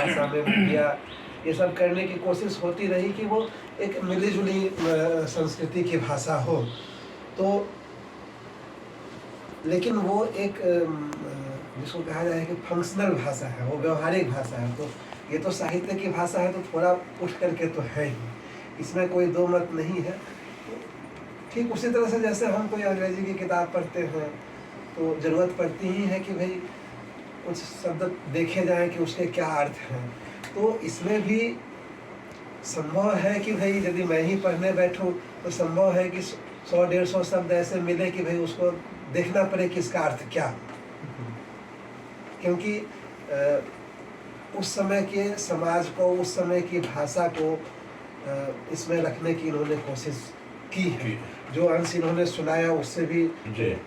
भाषा में मूवियाँ ये सब करने की कोशिश होती रही कि वो एक मिली-जुली संस्कृति की भाषा हो। तो लेकिन वो एक जिसको कहा जाए कि फंक्शनल भाषा है, वो व्यवहारिक भाषा है। तो ये तो साहित्य की भाषा है, तो थोड़ा उठ करके तो है ही, इसमें कोई दो मत नहीं है। तो ठीक उसी तरह से जैसे हम कोई अंग्रेजी की किताब पढ़ते हैं तो ज़रूरत पड़ती ही है कि भाई कुछ शब्द देखे जाएं कि उसके क्या अर्थ हैं। तो इसमें भी संभव है कि भाई यदि मैं ही पढ़ने बैठूं तो संभव है कि 100-150 शब्द ऐसे मिले कि भाई उसको देखना पड़े कि इसका अर्थ क्या, क्योंकि उस समय के समाज को, उस समय की भाषा को इसमें रखने की इन्होंने कोशिश की है। जो अंश इन्होंने सुनाया उससे भी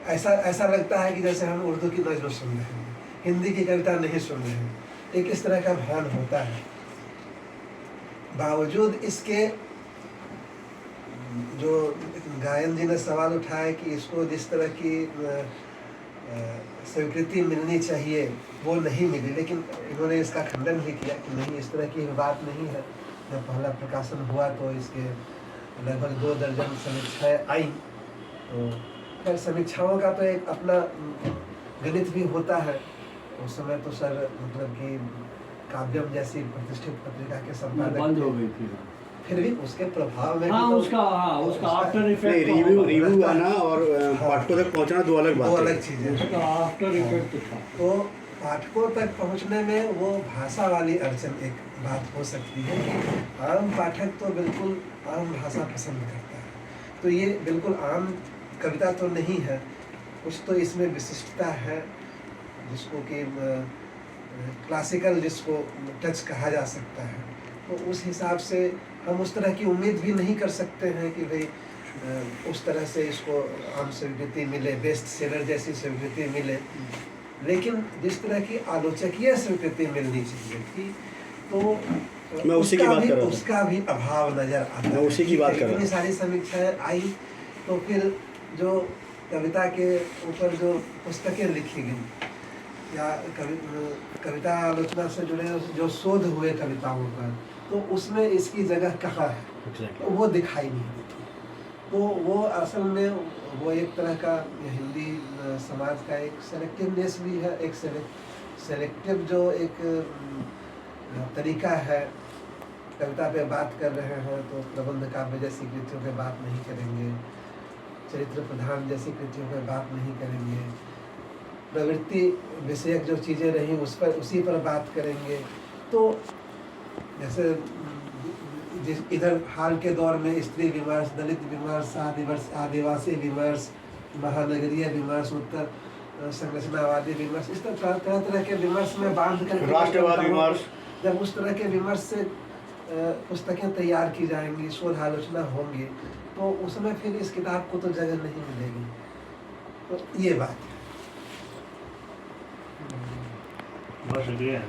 ऐसा लगता है कि जैसे हम उर्दू की नज़्म सुन रहे हैं, हिंदी की कविता नहीं सुन रहे हैं। एक इस तरह का भान होता है। बावजूद इसके जो गायन जी ने सवाल उठाया कि इसको जिस तरह की स्वीकृति मिलनी चाहिए वो नहीं मिली, लेकिन इन्होंने इसका खंडन भी किया कि नहीं, इस तरह की बात नहीं है। जब पहला प्रकाशन हुआ तो इसके लगभग 2 दर्जन समीक्षाएँ आई। तो खैर समीक्षाओं का तो एक अपना गणित भी होता है। उस समय तो सर मतलब कि काव्यम जैसी प्रतिष्ठित पत्रिका के संपादक बंद हो गई थी, फिर भी उसके प्रभाव में हाँ, तो उसका आफ्टर इफेक्ट, रिव्यू आना और पाठकों तक पहुंचना दो अलग बात है। अलग चीज़ है। उसका आफ्टर इफेक्ट था। तो पाठकों तक पहुंचने में वो भाषा वाली अड़चन एक बात हो सकती है कि आम पाठक तो बिल्कुल आम भाषा पसंद करता है। तो ये बिल्कुल आम कविता तो नहीं है, कुछ तो इसमें विशिष्टता है जिसको कि क्लासिकल जिसको टच कहा जा सकता है। तो उस हिसाब से हम उस तरह की उम्मीद भी नहीं कर सकते हैं कि भाई उस तरह से इसको आम स्वीकृति मिले, बेस्ट सेलर जैसी स्वीकृति मिले। लेकिन जिस तरह की आलोचकीय स्वीकृति मिलनी चाहिए थी तो मैं उसी की बात कर रहा हूं। उसका भी अभाव नजर आता है। मैं उसी की बात कर रहा हूं। इतनी सारी समीक्षाएं आई तो फिर जो कविता के ऊपर जो पुस्तकें लिखी गई या कविता आलोचना से जुड़े जो शोध हुए कविताओं पर, तो उसमें इसकी जगह कहाँ है, तो वो दिखाई नहीं देती। तो वो असल में वो एक तरह का हिंदी समाज का एक सेलेक्टिवनेस भी है, एक सेलेक्टिव जो एक तरीका है। कविता पे बात कर रहे हैं तो प्रबंध काव्य जैसी कृतियों पे बात नहीं करेंगे, चरित्र प्रधान जैसी कृतियों पे बात नहीं करेंगे, प्रवृत्ति विषयक जो चीज़ें रही उसी पर बात करेंगे। तो जैसे इधर हाल के दौर में स्त्री विमर्श, दलित विमर्श, आदिवासी विमर्श, महानगरीय विमर्श, उत्तर संरचनावादी विमर्श, इस तरह तरह के विमर्श में बांध कर राष्ट्रवाद विमर्श, जब उस तरह के विमर्श से पुस्तकें तैयार की जाएंगी, शोध आलोचना होंगी, तो उसमें फिर इस किताब को तो जगह नहीं मिलेगी। तो ये बात है। बहुत शुक्रिया।